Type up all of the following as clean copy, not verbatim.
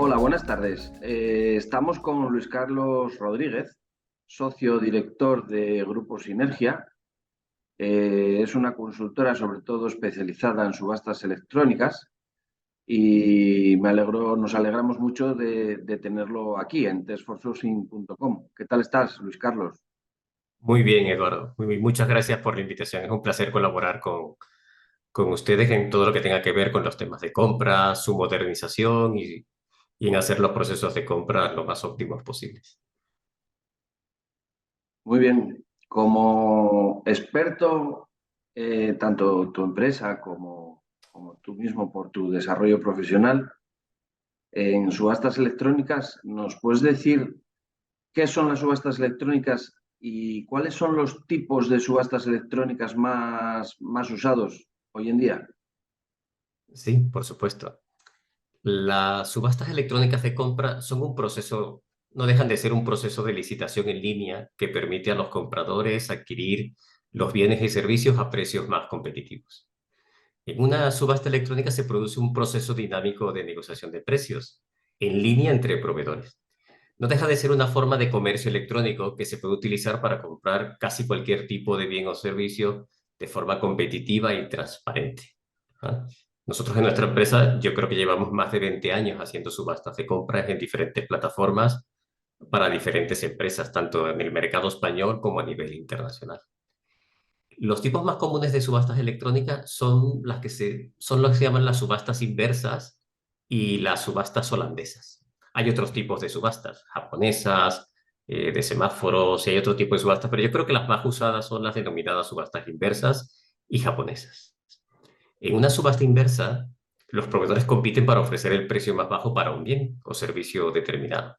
Hola, buenas tardes. Estamos con Luis Carlos Rodríguez, socio director de Grupo Sinergia. Es una consultora sobre todo especializada en subastas electrónicas y nos alegramos mucho de tenerlo aquí en testforsourcing.com. ¿Qué tal estás, Luis Carlos? Muy bien, Eduardo. Muy bien. Muchas gracias por la invitación. Es un placer colaborar con ustedes en todo lo que tenga que ver con los temas de compra, su modernización y en hacer los procesos de compra lo más óptimos posibles. Muy bien. Como experto, tanto tu empresa como tú mismo por tu desarrollo profesional, en subastas electrónicas, ¿nos puedes decir qué son las subastas electrónicas y cuáles son los tipos de subastas electrónicas más usados hoy en día? Sí, por supuesto. Las subastas electrónicas de compra son un proceso, no dejan de ser un proceso de licitación en línea que permite a los compradores adquirir los bienes y servicios a precios más competitivos. En una subasta electrónica se produce un proceso dinámico de negociación de precios en línea entre proveedores. No deja de ser una forma de comercio electrónico que se puede utilizar para comprar casi cualquier tipo de bien o servicio de forma competitiva y transparente. ¿Ah? Nosotros en nuestra empresa, yo creo que llevamos más de 20 años haciendo subastas de compras en diferentes plataformas para diferentes empresas, tanto en el mercado español como a nivel internacional. Los tipos más comunes de subastas electrónicas son los que se llaman las subastas inversas y las subastas holandesas. Hay otros tipos de subastas, japonesas, de semáforos, y hay otro tipo de subastas, pero yo creo que las más usadas son las denominadas subastas inversas y japonesas. En una subasta inversa, los proveedores compiten para ofrecer el precio más bajo para un bien o servicio determinado.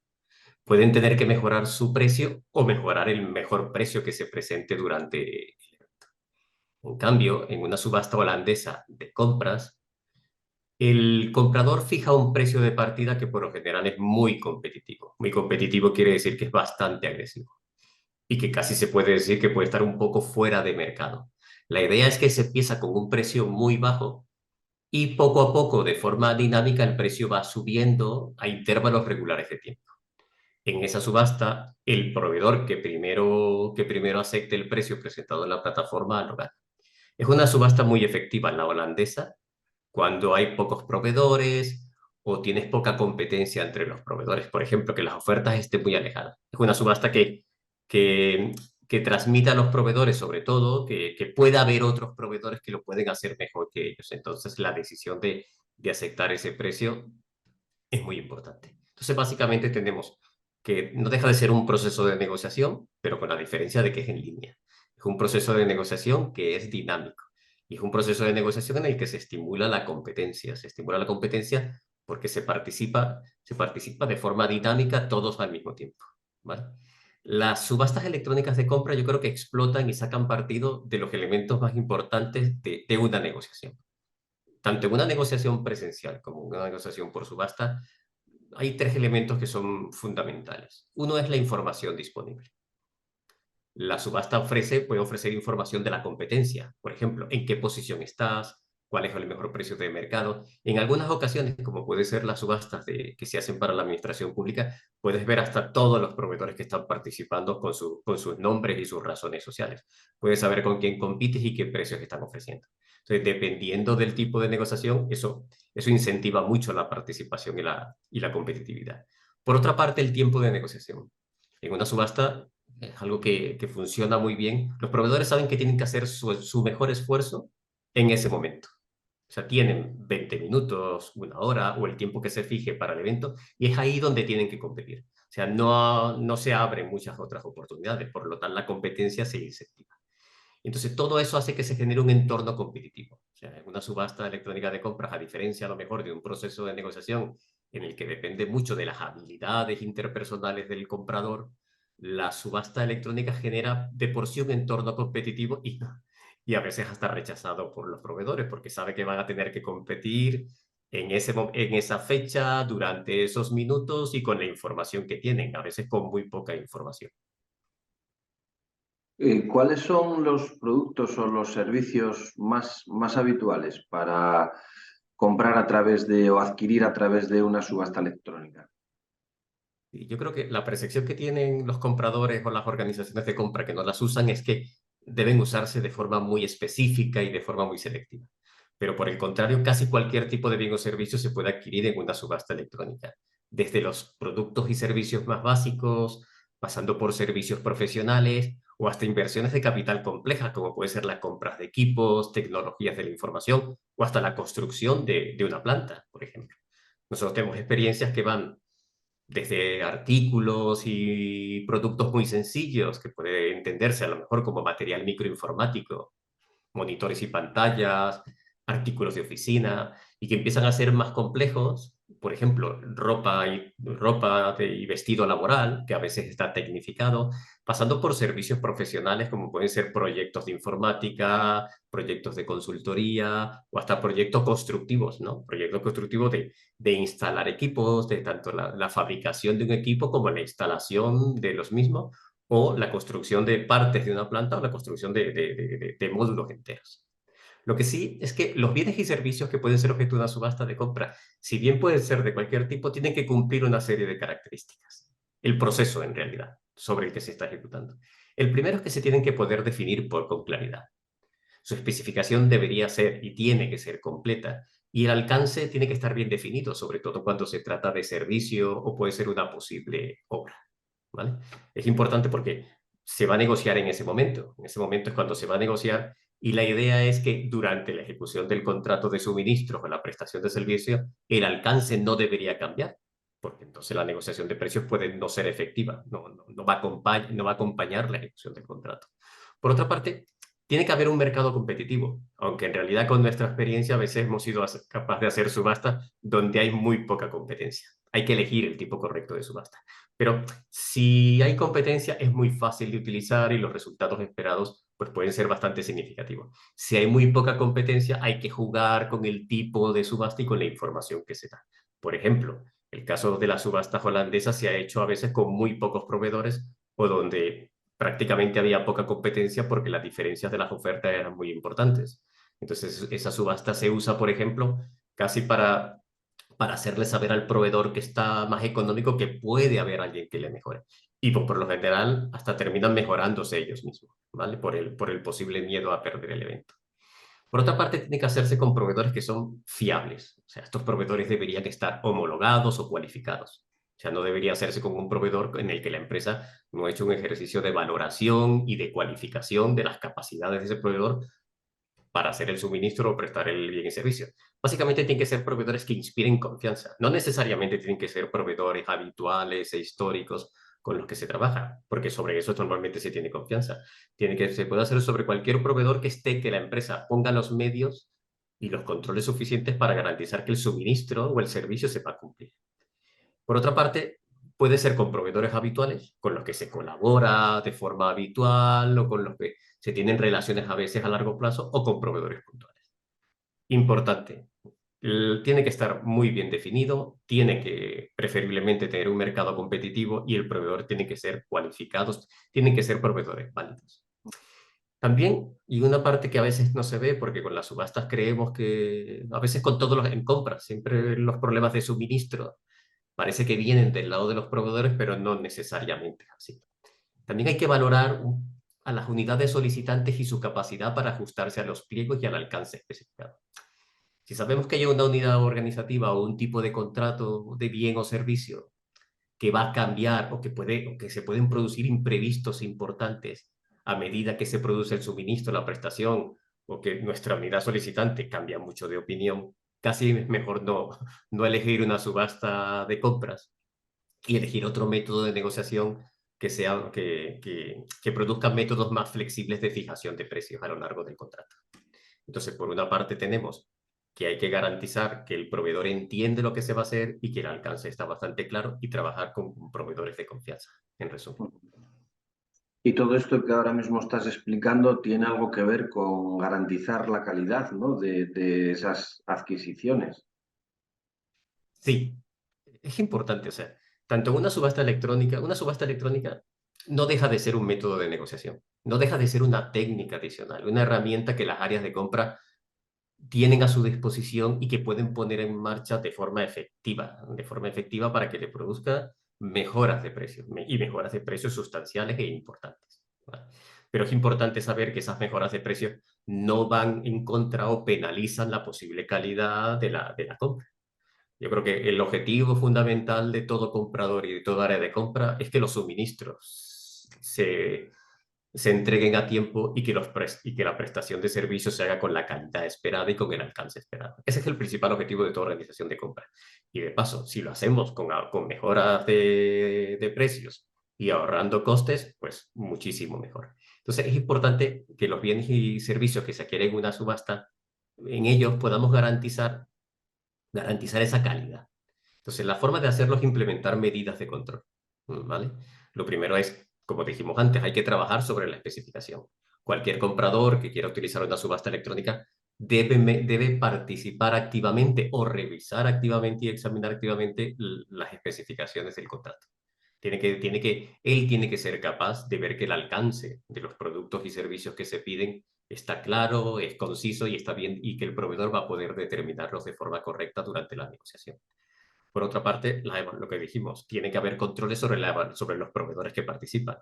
Pueden tener que mejorar su precio o mejorar el mejor precio que se presente durante. En cambio, en una subasta holandesa de compras, el comprador fija un precio de partida que por lo general es muy competitivo. Muy competitivo quiere decir que es bastante agresivo y que casi se puede decir que puede estar un poco fuera de mercado. La idea es que se empieza con un precio muy bajo y poco a poco, de forma dinámica, el precio va subiendo a intervalos regulares de tiempo. En esa subasta, el proveedor que primero acepte el precio presentado en la plataforma lo gana. Es una subasta muy efectiva la holandesa cuando hay pocos proveedores o tienes poca competencia entre los proveedores. Por ejemplo, que las ofertas estén muy alejadas. Es una subasta que, que transmite a los proveedores, sobre todo, que pueda haber otros proveedores que lo pueden hacer mejor que ellos. Entonces, la decisión de aceptar ese precio es muy importante. Entonces, básicamente tenemos que no deja de ser un proceso de negociación, pero con la diferencia de que es en línea. Es un proceso de negociación que es dinámico y es un proceso de negociación en el que se estimula la competencia. Se estimula la competencia porque se participa de forma dinámica todos al mismo tiempo. ¿Vale? Las subastas electrónicas de compra yo creo que explotan y sacan partido de los elementos más importantes de una negociación. Tanto en una negociación presencial como en una negociación por subasta, hay tres elementos que son fundamentales. Uno es la información disponible. La subasta puede ofrecer información de la competencia, por ejemplo, en qué posición estás, cuál es el mejor precio de mercado. En algunas ocasiones, como puede ser las subastas que se hacen para la administración pública, puedes ver hasta todos los proveedores que están participando con sus nombres y sus razones sociales. Puedes saber con quién compites y qué precios están ofreciendo. Entonces, dependiendo del tipo de negociación, eso incentiva mucho la participación y la competitividad. Por otra parte, el tiempo de negociación. En una subasta es algo que funciona muy bien. Los proveedores saben que tienen que hacer su mejor esfuerzo en ese momento. O sea, tienen 20 minutos, una hora o el tiempo que se fije para el evento y es ahí donde tienen que competir. O sea, no se abren muchas otras oportunidades, por lo tanto la competencia se incentiva. Entonces, todo eso hace que se genere un entorno competitivo. O sea, en una subasta electrónica de compras, a diferencia a lo mejor de un proceso de negociación en el que depende mucho de las habilidades interpersonales del comprador, la subasta electrónica genera de por sí un entorno competitivo y a veces hasta rechazado por los proveedores porque sabe que van a tener que competir en esa fecha, durante esos minutos y con la información que tienen, a veces con muy poca información. ¿Cuáles son los productos o los servicios más habituales para comprar a través de o adquirir a través de una subasta electrónica? Y yo creo que la percepción que tienen los compradores o las organizaciones de compra que no las usan es que deben usarse de forma muy específica y de forma muy selectiva. Pero por el contrario, casi cualquier tipo de bien o servicio se puede adquirir en una subasta electrónica, desde los productos y servicios más básicos, pasando por servicios profesionales o hasta inversiones de capital complejas, como puede ser las compras de equipos, tecnologías de la información o hasta la construcción de una planta, por ejemplo. Nosotros tenemos experiencias que van desde artículos y productos muy sencillos que puede entenderse a lo mejor como material microinformático, monitores y pantallas, artículos de oficina, y que empiezan a ser más complejos, por ejemplo, ropa y vestido laboral, que a veces está tecnificado, pasando por servicios profesionales como pueden ser proyectos de informática, proyectos de consultoría o hasta proyectos constructivos, ¿no? Proyectos constructivos de instalar equipos, de tanto la fabricación de un equipo como la instalación de los mismos o la construcción de partes de una planta o la construcción de módulos enteros. Lo que sí es que los bienes y servicios que pueden ser objeto de una subasta de compra, si bien pueden ser de cualquier tipo, tienen que cumplir una serie de características. El proceso, en realidad, sobre el que se está ejecutando. El primero es que se tienen que poder definir con claridad. Su especificación debería ser y tiene que ser completa, y el alcance tiene que estar bien definido, sobre todo cuando se trata de servicio o puede ser una posible obra. ¿Vale? Es importante porque se va a negociar en ese momento. En ese momento es cuando se va a negociar y la idea es que durante la ejecución del contrato de suministro o la prestación de servicio, el alcance no debería cambiar, porque entonces la negociación de precios puede no ser efectiva, no va a acompañar la ejecución del contrato. Por otra parte, tiene que haber un mercado competitivo, aunque en realidad con nuestra experiencia a veces hemos sido capaces de hacer subastas donde hay muy poca competencia. Hay que elegir el tipo correcto de subasta. Pero si hay competencia, es muy fácil de utilizar y los resultados esperados pues, pueden ser bastante significativos. Si hay muy poca competencia, hay que jugar con el tipo de subasta y con la información que se da. Por ejemplo, el caso de la subasta holandesa se ha hecho a veces con muy pocos proveedores o donde prácticamente había poca competencia porque las diferencias de las ofertas eran muy importantes. Entonces, esa subasta se usa, por ejemplo, casi para hacerle saber al proveedor que está más económico que puede haber alguien que le mejore. Y pues, por lo general hasta terminan mejorándose ellos mismos, ¿vale? Por el posible miedo a perder el evento. Por otra parte, tiene que hacerse con proveedores que son fiables. O sea, estos proveedores deberían estar homologados o cualificados. O sea, no debería hacerse con un proveedor en el que la empresa no ha hecho un ejercicio de valoración y de cualificación de las capacidades de ese proveedor para hacer el suministro o prestar el bien y servicio. Básicamente tienen que ser proveedores que inspiren confianza. No necesariamente tienen que ser proveedores habituales e históricos con los que se trabaja, porque sobre eso normalmente se tiene confianza. Se puede hacer sobre cualquier proveedor que la empresa ponga los medios y los controles suficientes para garantizar que el suministro o el servicio se va a cumplir. Por otra parte, puede ser con proveedores habituales, con los que se colabora de forma habitual o con los que se tienen relaciones a veces a largo plazo o con proveedores puntuales. Importante, tiene que estar muy bien definido, tiene que preferiblemente tener un mercado competitivo y el proveedor tiene que ser cualificados, tienen que ser proveedores válidos. También, y una parte que a veces no se ve, porque con las subastas creemos que a veces con todos los en compras, siempre los problemas de suministro parece que vienen del lado de los proveedores, pero no necesariamente es así. También hay que valorar a las unidades solicitantes y su capacidad para ajustarse a los pliegos y al alcance especificado. Si sabemos que hay una unidad organizativa o un tipo de contrato de bien o servicio que va a cambiar o que se pueden producir imprevistos importantes a medida que se produce el suministro, la prestación o que nuestra unidad solicitante cambia mucho de opinión, casi es mejor no elegir una subasta de compras y elegir otro método de negociación que produzca métodos más flexibles de fijación de precios a lo largo del contrato. Entonces, por una parte tenemos que hay que garantizar que el proveedor entiende lo que se va a hacer y que el alcance está bastante claro y trabajar con proveedores de confianza, en resumen. Y todo esto que ahora mismo estás explicando tiene algo que ver con garantizar la calidad, ¿no? de esas adquisiciones. Sí, es importante, o sea, tanto en una subasta electrónica no deja de ser un método de negociación, no deja de ser una técnica adicional, una herramienta que las áreas de compra tienen a su disposición y que pueden poner en marcha de forma efectiva para que le produzca mejoras de precios y mejoras de precios sustanciales e importantes. ¿Vale? Pero es importante saber que esas mejoras de precios no van en contra o penalizan la posible calidad de la compra. Yo creo que el objetivo fundamental de todo comprador y de toda área de compra es que los suministros se entreguen a tiempo y que, y que la prestación de servicios se haga con la calidad esperada y con el alcance esperado. Ese es el principal objetivo de toda organización de compra. Y de paso, si lo hacemos con mejoras de precios y ahorrando costes, pues muchísimo mejor. Entonces es importante que los bienes y servicios que se adquieren en una subasta, en ellos podamos garantizar esa calidad. Entonces, la forma de hacerlo es implementar medidas de control, ¿vale? Lo primero es, como dijimos antes, hay que trabajar sobre la especificación. Cualquier comprador que quiera utilizar una subasta electrónica debe participar activamente o revisar activamente y examinar activamente las especificaciones del contrato. Él tiene que ser capaz de ver que el alcance de los productos y servicios que se piden está claro, es conciso y está bien, y que el proveedor va a poder determinarlos de forma correcta durante la negociación. Por otra parte, lo que dijimos, tiene que haber controles sobre los proveedores que participan.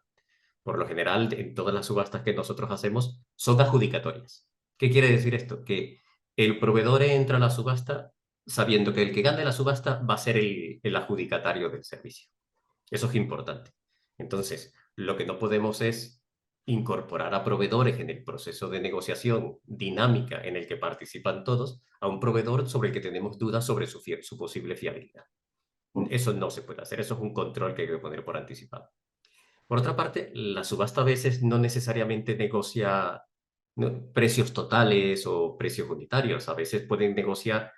Por lo general, en todas las subastas que nosotros hacemos, son adjudicatorias. ¿Qué quiere decir esto? Que el proveedor entra a la subasta sabiendo que el que gane la subasta va a ser el adjudicatario del servicio. Eso es importante. Entonces, lo que no podemos es incorporar a proveedores en el proceso de negociación dinámica en el que participan todos a un proveedor sobre el que tenemos dudas sobre su posible fiabilidad. Eso no se puede hacer, eso es un control que hay que poner por anticipado. Por otra parte, la subasta a veces no necesariamente negocia, ¿no?, precios totales o precios unitarios. A veces pueden negociar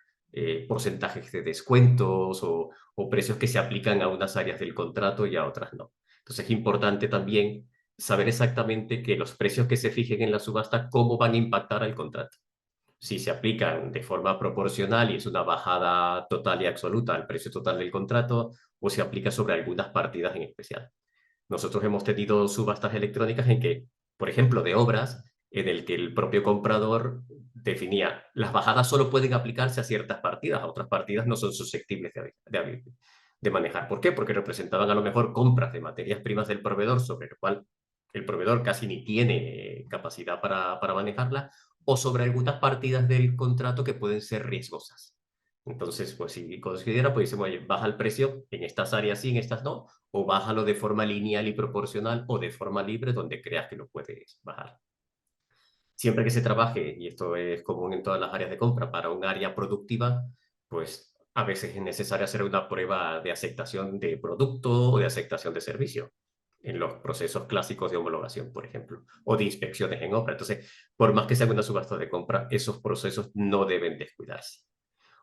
porcentajes de descuentos o precios que se aplican a unas áreas del contrato y a otras no. Entonces es importante también saber exactamente que los precios que se fijen en la subasta, cómo van a impactar al contrato. Si se aplican de forma proporcional y es una bajada total y absoluta al precio total del contrato, o se aplica sobre algunas partidas en especial. Nosotros hemos tenido subastas electrónicas en que, por ejemplo, de obras, en el que el propio comprador definía las bajadas solo pueden aplicarse a ciertas partidas, a otras partidas no son susceptibles de manejar. ¿Por qué? Porque representaban a lo mejor compras de materias primas del proveedor, sobre lo cual el proveedor casi ni tiene capacidad para manejarla, o sobre algunas partidas del contrato que pueden ser riesgosas. Entonces, pues si considera, pues decimos, oye, baja el precio en estas áreas sí, en estas no, o bájalo de forma lineal y proporcional o de forma libre donde creas que lo puedes bajar. Siempre que se trabaje, y esto es común en todas las áreas de compra, para un área productiva, pues a veces es necesario hacer una prueba de aceptación de producto o de aceptación de servicio en los procesos clásicos de homologación, por ejemplo, o de inspecciones en obra. Entonces, por más que sea una subasta de compra, esos procesos no deben descuidarse.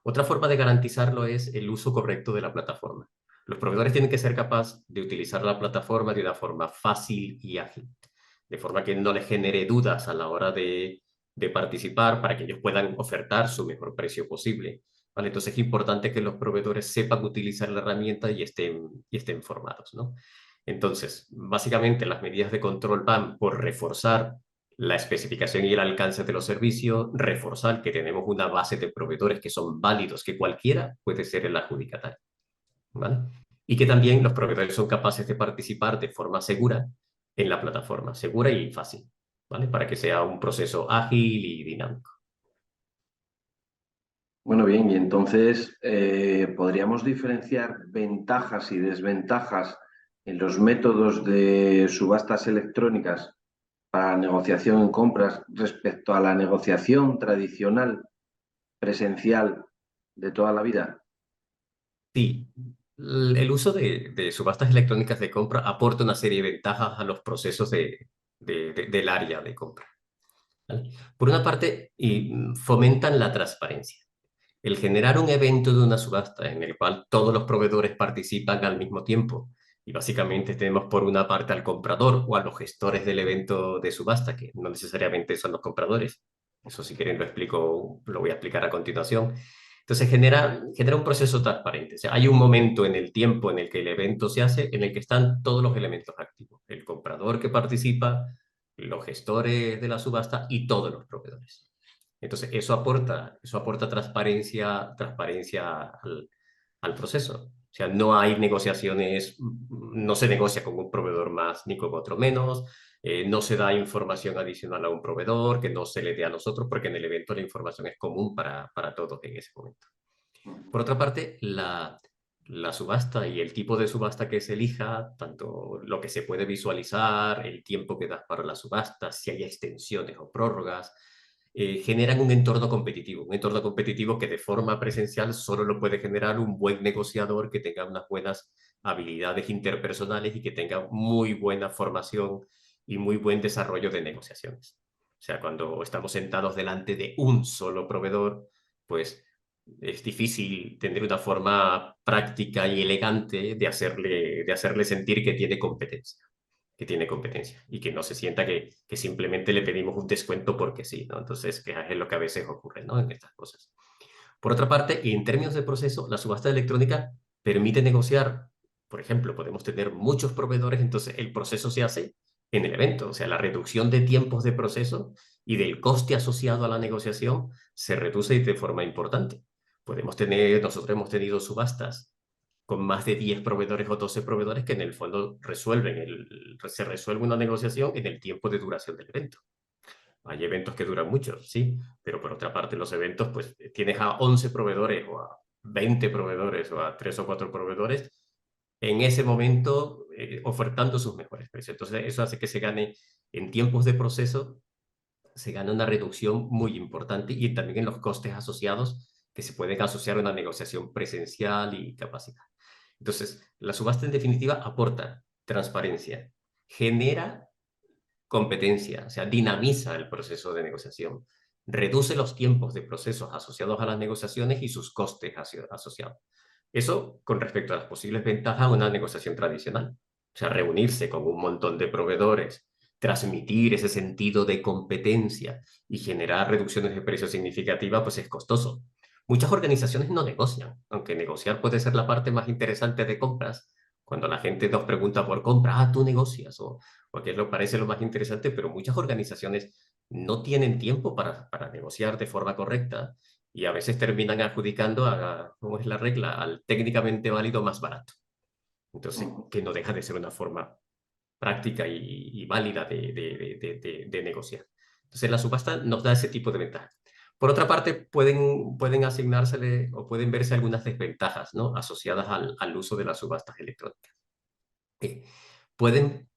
Otra forma de garantizarlo es el uso correcto de la plataforma. Los proveedores tienen que ser capaces de utilizar la plataforma de una forma fácil y ágil, de forma que no les genere dudas a la hora de participar para que ellos puedan ofertar su mejor precio posible. ¿Vale? Entonces es importante que los proveedores sepan utilizar la herramienta y estén formados, ¿no? Entonces, básicamente las medidas de control van por reforzar la especificación y el alcance de los servicios, reforzar que tenemos una base de proveedores que son válidos, que cualquiera puede ser el adjudicatario, ¿vale? Y que también los proveedores son capaces de participar de forma segura en la plataforma, segura y fácil, ¿vale? Para que sea un proceso ágil y dinámico. Bueno, bien, y entonces podríamos diferenciar ventajas y desventajas en los métodos de subastas electrónicas para negociación en compras respecto a la negociación tradicional, presencial de toda la vida. Sí, el uso de subastas electrónicas de compra aporta una serie de ventajas a los procesos del área de compra, ¿vale? Por una parte, fomentan la transparencia. El generar un evento de una subasta en el cual todos los proveedores participan al mismo tiempo y básicamente tenemos por una parte al comprador o a los gestores del evento de subasta, que no necesariamente son los compradores. Eso si quieren lo explico, lo voy a explicar a continuación. Entonces genera un proceso transparente. O sea, hay un momento en el tiempo en el que el evento se hace, en el que están todos los elementos activos. El comprador que participa, los gestores de la subasta y todos los proveedores. Entonces, eso aporta transparencia al proceso. O sea, no hay negociaciones, no se negocia con un proveedor más ni con otro menos, no se da información adicional a un proveedor que no se le dé a nosotros, porque en el evento la información es común para todos en ese momento. Por otra parte, la subasta y el tipo de subasta que se elija, tanto lo que se puede visualizar, el tiempo que das para la subasta, si hay extensiones o prórrogas, generan un entorno competitivo que de forma presencial solo lo puede generar un buen negociador que tenga unas buenas habilidades interpersonales y que tenga muy buena formación y muy buen desarrollo de negociaciones. O sea, cuando estamos sentados delante de un solo proveedor, pues es difícil tener una forma práctica y elegante de hacerle sentir que tiene competencia y que no se sienta que simplemente le pedimos un descuento porque sí, ¿no? Entonces, que es lo que a veces ocurre, ¿no? En estas cosas. Por otra parte, y en términos de proceso, la subasta electrónica permite negociar. Por ejemplo, podemos tener muchos proveedores, entonces el proceso se hace en el evento, o sea, la reducción de tiempos de proceso y del coste asociado a la negociación se reduce de forma importante. Nosotros hemos tenido subastas con más de 10 proveedores o 12 proveedores que en el fondo se resuelve una negociación en el tiempo de duración del evento. Hay eventos que duran mucho, sí, pero por otra parte los eventos, pues tienes a 11 proveedores o a 20 proveedores o a 3 o 4 proveedores en ese momento ofertando sus mejores precios. Entonces eso hace que se gane en tiempos de proceso, se gana una reducción muy importante y también en los costes asociados que se pueden asociar a una negociación presencial y capacidad. Entonces, la subasta en definitiva aporta transparencia, genera competencia, o sea, dinamiza el proceso de negociación, reduce los tiempos de procesos asociados a las negociaciones y sus costes asociados. Eso con respecto a las posibles ventajas de una negociación tradicional. O sea, reunirse con un montón de proveedores, transmitir ese sentido de competencia y generar reducciones de precios significativas, pues es costoso. Muchas organizaciones no negocian, aunque negociar puede ser la parte más interesante de compras. Cuando la gente nos pregunta por compra, tú negocias, porque lo parece lo más interesante, pero muchas organizaciones no tienen tiempo para negociar de forma correcta y a veces terminan adjudicando ¿cómo es la regla? Al técnicamente válido más barato. Entonces, que no deja de ser una forma práctica y válida de negociar. Entonces, la subasta nos da ese tipo de ventajas. Por otra parte, pueden asignársele o pueden verse algunas desventajas, ¿no? Asociadas al uso de las subastas electrónicas. Eh, pueden,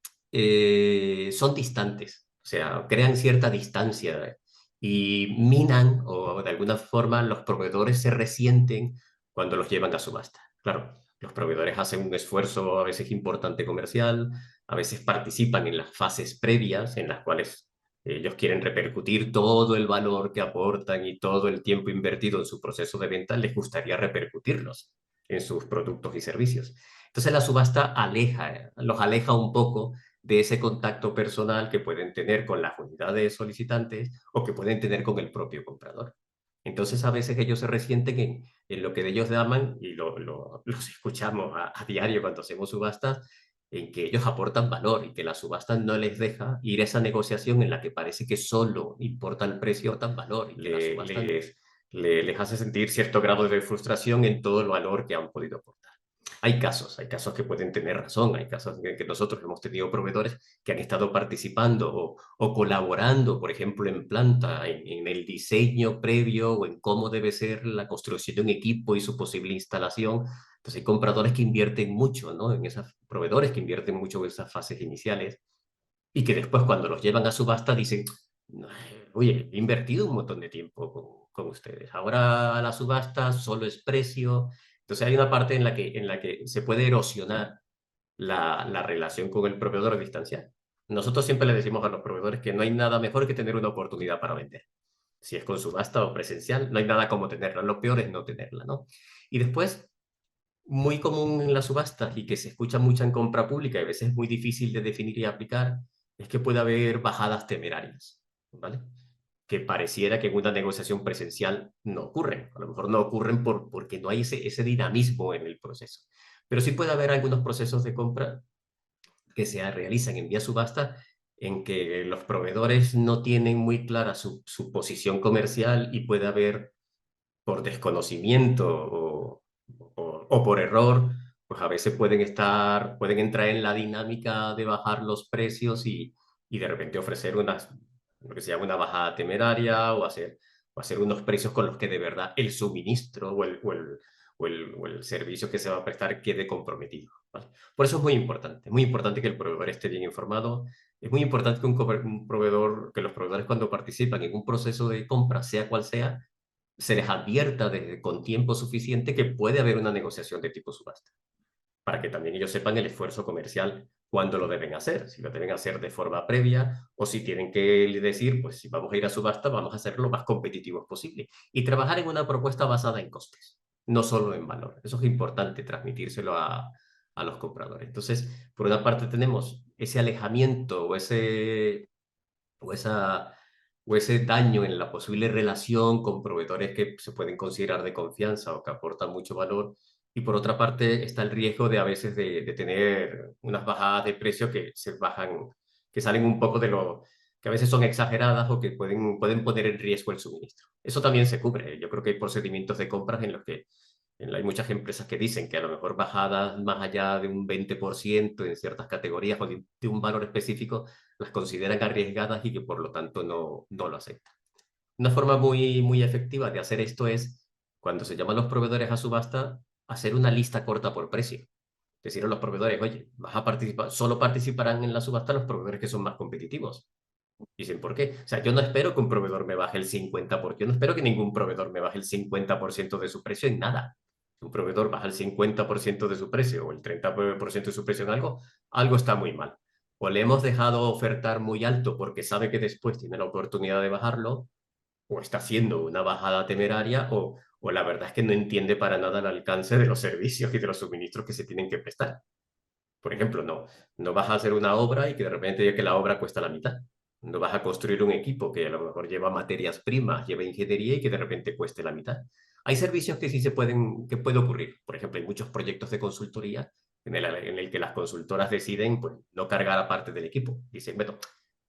son distantes, o sea, crean cierta distancia y minan o de alguna forma los proveedores se resienten cuando los llevan a subasta. Claro, los proveedores hacen un esfuerzo a veces importante comercial, a veces participan en las fases previas en las cuales ellos quieren repercutir todo el valor que aportan y todo el tiempo invertido en su proceso de venta, les gustaría repercutirlos en sus productos y servicios. Entonces la subasta los aleja un poco de ese contacto personal que pueden tener con las unidades solicitantes o que pueden tener con el propio comprador. Entonces a veces ellos se resienten en lo que ellos llaman, y los escuchamos a diario cuando hacemos subastas, en que ellos aportan valor y que la subasta no les deja ir a esa negociación en la que parece que solo importa el precio, tan valor y que la subasta les hace sentir cierto grado de frustración en todo el valor que han podido aportar. Hay casos que pueden tener razón, hay casos en que nosotros hemos tenido proveedores que han estado participando o colaborando, por ejemplo, en planta, en el diseño previo o en cómo debe ser la construcción de un equipo y su posible instalación. Entonces hay compradores que invierten mucho, ¿no? En esas proveedores que invierten mucho en esas fases iniciales y que después cuando los llevan a subasta dicen, oye, he invertido un montón de tiempo con ustedes. Ahora la subasta solo es precio. Entonces hay una parte en la que se puede erosionar la relación con el proveedor a distancia. Nosotros siempre le decimos a los proveedores que no hay nada mejor que tener una oportunidad para vender. Si es con subasta o presencial, no hay nada como tenerla. Lo peor es no tenerla, ¿no? Y después, muy común en las subastas y que se escucha mucho en compra pública y a veces es muy difícil de definir y aplicar, es que puede haber bajadas temerarias, ¿vale? Que pareciera que en una negociación presencial no ocurren. A lo mejor no ocurren porque no hay ese dinamismo en el proceso. Pero sí puede haber algunos procesos de compra que se realizan en vía subasta en que los proveedores no tienen muy clara su posición comercial y puede haber por desconocimiento o por error, pues a veces pueden entrar en la dinámica de bajar los precios y de repente ofrecer lo que se llama una bajada temeraria o hacer unos precios con los que de verdad el suministro o el servicio que se va a prestar quede comprometido, ¿vale? Por eso es muy importante que el proveedor esté bien informado. Es muy importante que un proveedor, que los proveedores cuando participan en un proceso de compra, sea cual sea, se les advierta con tiempo suficiente que puede haber una negociación de tipo subasta, para que también ellos sepan el esfuerzo comercial cuándo lo deben hacer, si lo deben hacer de forma previa o si tienen que decir, pues si vamos a ir a subasta, vamos a hacer lo más competitivos posible y trabajar en una propuesta basada en costes, no solo en valor. Eso es importante transmitírselo a los compradores. Entonces, por una parte tenemos ese alejamiento o esa o ese daño en la posible relación con proveedores que se pueden considerar de confianza o que aportan mucho valor. Y por otra parte está el riesgo de a veces de tener unas bajadas de precio que se bajan, que salen un poco de lo que a veces son exageradas o que pueden poner en riesgo el suministro. Eso también se cubre. Yo creo que hay procedimientos de compras en los que hay muchas empresas que dicen que a lo mejor bajadas más allá de un 20% en ciertas categorías o de un valor específico las consideran arriesgadas y que por lo tanto no lo aceptan. Una forma muy efectiva de hacer esto es, cuando se llaman los proveedores a subasta, hacer una lista corta por precio. Decir a los proveedores, oye, vas a participar, solo participarán en la subasta los proveedores que son más competitivos. Dicen, ¿por qué? O sea, yo no espero que un proveedor me baje el 50%, yo no espero que ningún proveedor me baje el 50% de su precio en nada. Si un proveedor baja el 50% de su precio o el 30% de su precio en algo, algo está muy mal. O le hemos dejado ofertar muy alto porque sabe que después tiene la oportunidad de bajarlo, o está haciendo una bajada temeraria, o la verdad es que no entiende para nada el alcance de los servicios y de los suministros que se tienen que prestar. Por ejemplo, no vas a hacer una obra y que de repente diga que la obra cuesta la mitad. No vas a construir un equipo que a lo mejor lleva materias primas, lleva ingeniería y que de repente cueste la mitad. Hay servicios que sí que puede ocurrir. Por ejemplo, hay muchos proyectos de consultoría en el que las consultoras deciden pues, no cargar a parte del equipo. Dicen, bueno,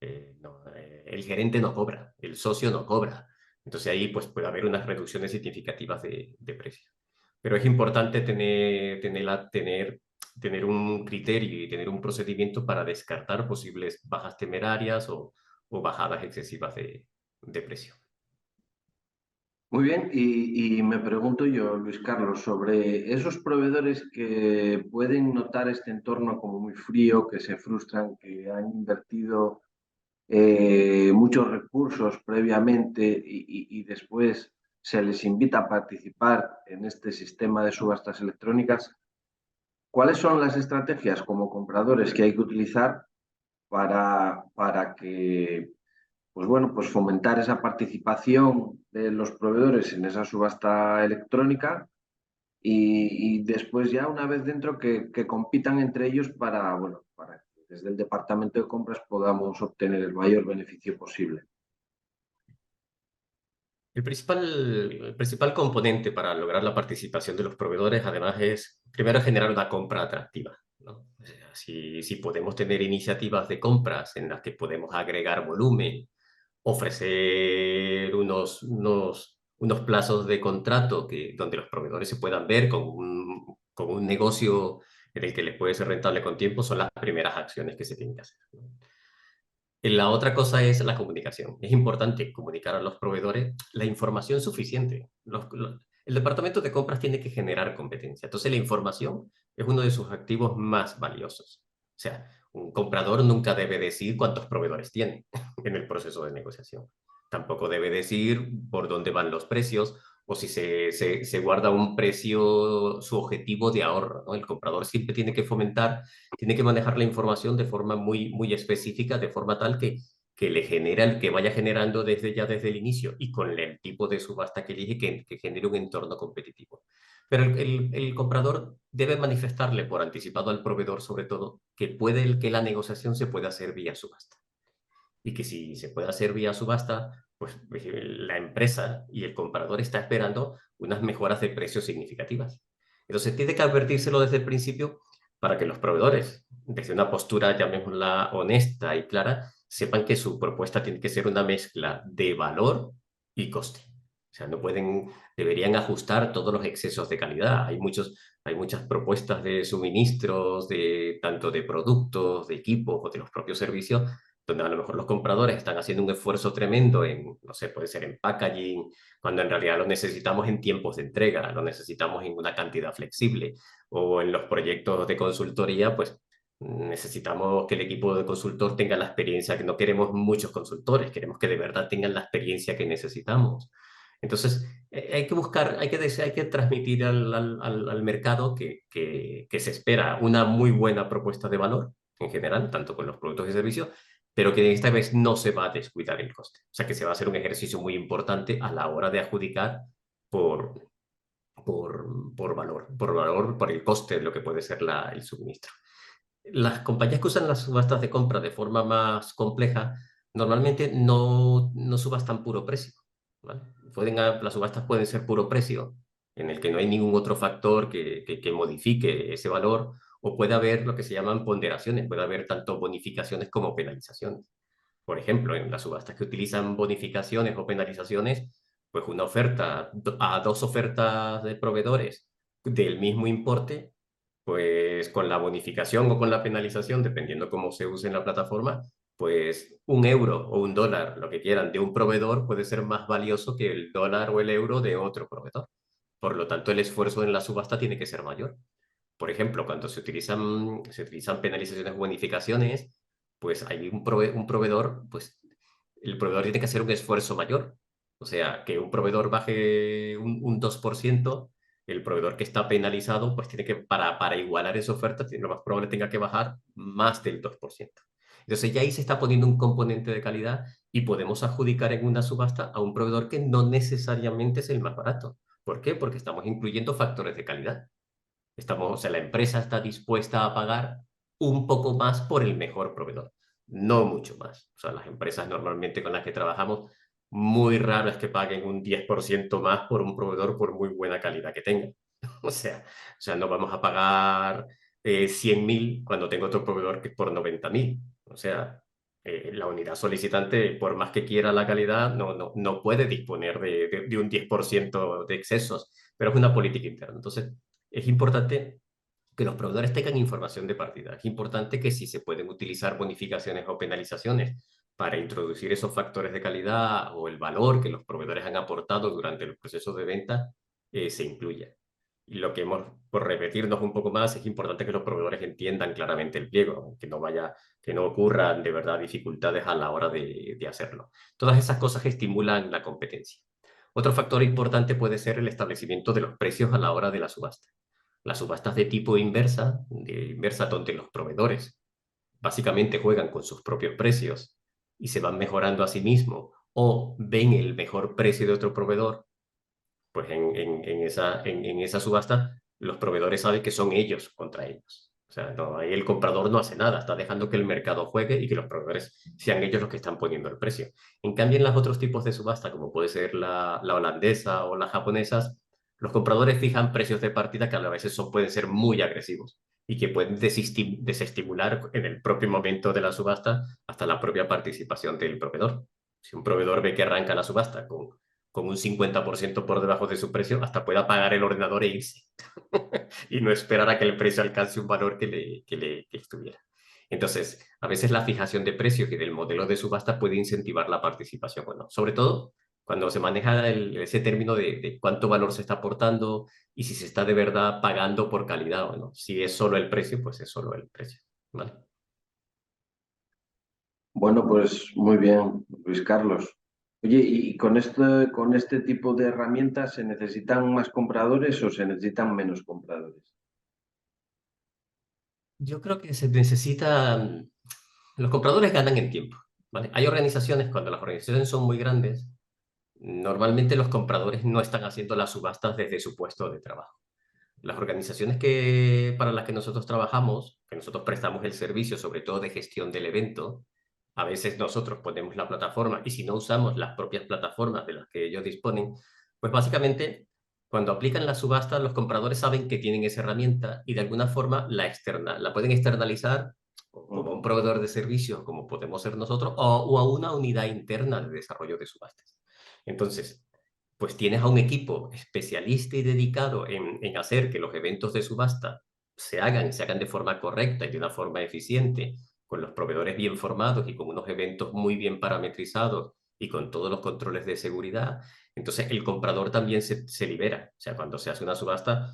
el gerente no cobra, el socio no cobra. Entonces ahí pues, puede haber unas reducciones significativas de precios. Pero es importante tener un criterio y tener un procedimiento para descartar posibles bajas temerarias o bajadas excesivas de precio. Muy bien, y me pregunto yo, Luis Carlos, sobre esos proveedores que pueden notar este entorno como muy frío, que se frustran, que han invertido muchos recursos previamente y después se les invita a participar en este sistema de subastas electrónicas. ¿Cuáles son las estrategias como compradores que hay que utilizar para que, pues bueno, pues fomentar esa participación de los proveedores en esa subasta electrónica y después ya una vez dentro que compitan entre ellos para, bueno, para que desde el departamento de compras podamos obtener el mayor beneficio posible? El principal componente para lograr la participación de los proveedores, además, es primero generar una compra atractiva, ¿no? O sea, si podemos tener iniciativas de compras en las que podemos agregar volumen, ofrecer unos plazos de contrato donde los proveedores se puedan ver con un negocio en el que les puede ser rentable con tiempo, son las primeras acciones que se tienen que hacer, ¿no? La otra cosa es la comunicación. Es importante comunicar a los proveedores la información suficiente. El departamento de compras tiene que generar competencia. Entonces, la información es uno de sus activos más valiosos. O sea, un comprador nunca debe decir cuántos proveedores tiene en el proceso de negociación. Tampoco debe decir por dónde van los precios o si se guarda un precio, su objetivo de ahorro, ¿no? El comprador siempre tiene que manejar la información de forma muy específica, de forma tal que le genera el que vaya generando desde el inicio y con el tipo de subasta que elige que genere un entorno competitivo. Pero el comprador debe manifestarle por anticipado al proveedor, sobre todo, que la negociación se puede hacer vía subasta. Y que si se puede hacer vía subasta, pues la empresa y el comprador está esperando unas mejoras de precios significativas. Entonces tiene que advertírselo desde el principio para que los proveedores, desde una postura, llamémosla honesta y clara, sepan que su propuesta tiene que ser una mezcla de valor y coste. O sea, no pueden, deberían ajustar todos los excesos de calidad. Hay muchas propuestas de suministros, de, tanto de productos, de equipos o de los propios servicios, donde a lo mejor los compradores están haciendo un esfuerzo tremendo en, no sé, puede ser en packaging, cuando en realidad lo necesitamos en tiempos de entrega, lo necesitamos en una cantidad flexible, o en los proyectos de consultoría, pues necesitamos que el equipo de consultor tenga la experiencia, que no queremos muchos consultores, queremos que de verdad tengan la experiencia que necesitamos. Entonces, hay que buscar, hay que transmitir al mercado que se espera una muy buena propuesta de valor en general, tanto con los productos y servicios, pero que esta vez no se va a descuidar el coste. O sea, que se va a hacer un ejercicio muy importante a la hora de adjudicar por, por valor, por el coste de lo que puede ser el suministro. Las compañías que usan las subastas de compra de forma más compleja normalmente no subastan puro precio, ¿vale? Las subastas pueden ser puro precio, en el que no hay ningún otro factor que modifique ese valor, o puede haber lo que se llaman ponderaciones, puede haber tanto bonificaciones como penalizaciones. Por ejemplo, en las subastas que utilizan bonificaciones o penalizaciones, pues una oferta a dos ofertas de proveedores del mismo importe, pues con la bonificación o con la penalización, dependiendo cómo se use en la plataforma, pues un euro o un dólar, lo que quieran, de un proveedor puede ser más valioso que el dólar o el euro de otro proveedor. Por lo tanto, el esfuerzo en la subasta tiene que ser mayor. Por ejemplo, cuando se utilizan penalizaciones o bonificaciones, pues hay un proveedor, pues el proveedor tiene que hacer un esfuerzo mayor. O sea, que un proveedor baje un 2%, el proveedor que está penalizado, pues tiene que, para igualar esa oferta, lo más probable tenga que bajar más del 2%. Entonces ya ahí se está poniendo un componente de calidad y podemos adjudicar en una subasta a un proveedor que no necesariamente es el más barato. ¿Por qué? Porque estamos incluyendo factores de calidad. Estamos, o sea, la empresa está dispuesta a pagar un poco más por el mejor proveedor, no mucho más. O sea, las empresas normalmente con las que trabajamos, muy raro es que paguen un 10% más por un proveedor por muy buena calidad que tenga. O sea, no vamos a pagar 100.000 cuando tengo otro proveedor que es por 90.000. O sea, la unidad solicitante, por más que quiera la calidad, no puede disponer de un 10% de excesos, pero es una política interna. Entonces, es importante que los proveedores tengan información de partida. Es importante que si se pueden utilizar bonificaciones o penalizaciones para introducir esos factores de calidad o el valor que los proveedores han aportado durante el proceso de venta, se incluya. Y lo que hemos, por repetirnos un poco más, es importante que los proveedores entiendan claramente el pliego, que no ocurran de verdad dificultades a la hora de hacerlo. Todas esas cosas estimulan la competencia. Otro factor importante puede ser el establecimiento de los precios a la hora de la subasta. Las subastas de inversa donde los proveedores básicamente juegan con sus propios precios y se van mejorando a sí mismos o ven el mejor precio de otro proveedor, pues en esa subasta los proveedores saben que son ellos contra ellos. O sea, no, ahí el comprador no hace nada, está dejando que el mercado juegue y que los proveedores sean ellos los que están poniendo el precio. En cambio, en los otros tipos de subasta, como puede ser la holandesa o las japonesas, los compradores fijan precios de partida que a veces pueden ser muy agresivos y que pueden desestimular en el propio momento de la subasta hasta la propia participación del proveedor. Si un proveedor ve que arranca la subasta con un 50% por debajo de su precio, hasta pueda pagar el ordenador e irse y no esperar a que el precio alcance un valor que estuviera. Entonces, a veces la fijación de precios y del modelo de subasta puede incentivar la participación o no. Sobre todo cuando se maneja ese término de cuánto valor se está aportando y si se está de verdad pagando por calidad o no. Si es solo el precio, pues es solo el precio. ¿Vale? Bueno, pues muy bien, Luis Carlos. Oye, ¿y con este tipo de herramientas se necesitan más compradores o se necesitan menos compradores? Yo creo que se necesita, los compradores ganan en tiempo. ¿Vale? Hay organizaciones, cuando las organizaciones son muy grandes, normalmente los compradores no están haciendo las subastas desde su puesto de trabajo. Las organizaciones para las que nosotros trabajamos, que nosotros prestamos el servicio, sobre todo de gestión del evento, a veces nosotros ponemos la plataforma y si no usamos las propias plataformas de las que ellos disponen, pues básicamente cuando aplican la subasta, los compradores saben que tienen esa herramienta y de alguna forma la pueden externalizar como un proveedor de servicios, como podemos ser nosotros, o a una unidad interna de desarrollo de subastas. Entonces, pues tienes a un equipo especialista y dedicado en hacer que los eventos de subasta se hagan de forma correcta y de una forma eficiente, con los proveedores bien formados y con unos eventos muy bien parametrizados y con todos los controles de seguridad. Entonces, el comprador también se libera. O sea, cuando se hace una subasta,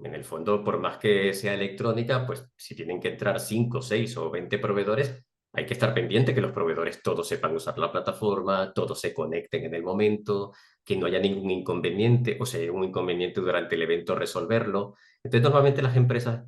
en el fondo, por más que sea electrónica, pues si tienen que entrar 5, 6 o 20 proveedores, hay que estar pendiente que los proveedores todos sepan usar la plataforma, todos se conecten en el momento, que no haya ningún inconveniente, o si hay un inconveniente durante el evento, resolverlo. Entonces, normalmente las empresas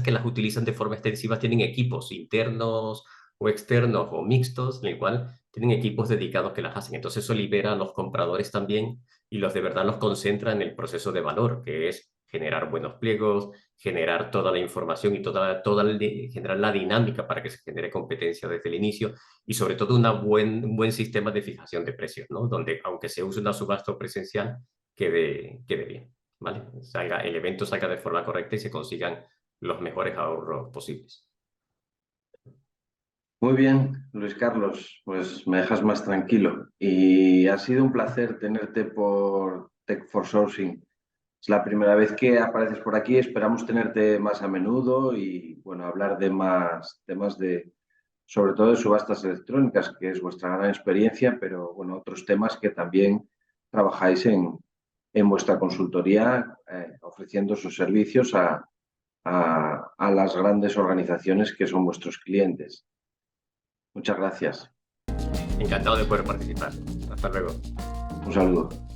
que las utilizan de forma extensiva tienen equipos internos o externos o mixtos, en el cual tienen equipos dedicados que las hacen. Entonces, eso libera a los compradores también y los de verdad los concentra en el proceso de valor, que es generar buenos pliegos, generar toda la información y generar la dinámica para que se genere competencia desde el inicio y sobre todo un buen sistema de fijación de precios, ¿no? Donde aunque se use una subasta presencial, quede bien, ¿vale? El evento salga de forma correcta y se consigan los mejores ahorros posibles. Muy bien, Luis Carlos, pues me dejas más tranquilo y ha sido un placer tenerte por Tech for Sourcing. Es la primera vez que apareces por aquí, esperamos tenerte más a menudo y bueno, hablar de más temas sobre todo de subastas electrónicas, que es vuestra gran experiencia, pero bueno, otros temas que también trabajáis en vuestra consultoría, ofreciendo sus servicios a las grandes organizaciones que son vuestros clientes. Muchas gracias. Encantado de poder participar. Hasta luego. Un saludo.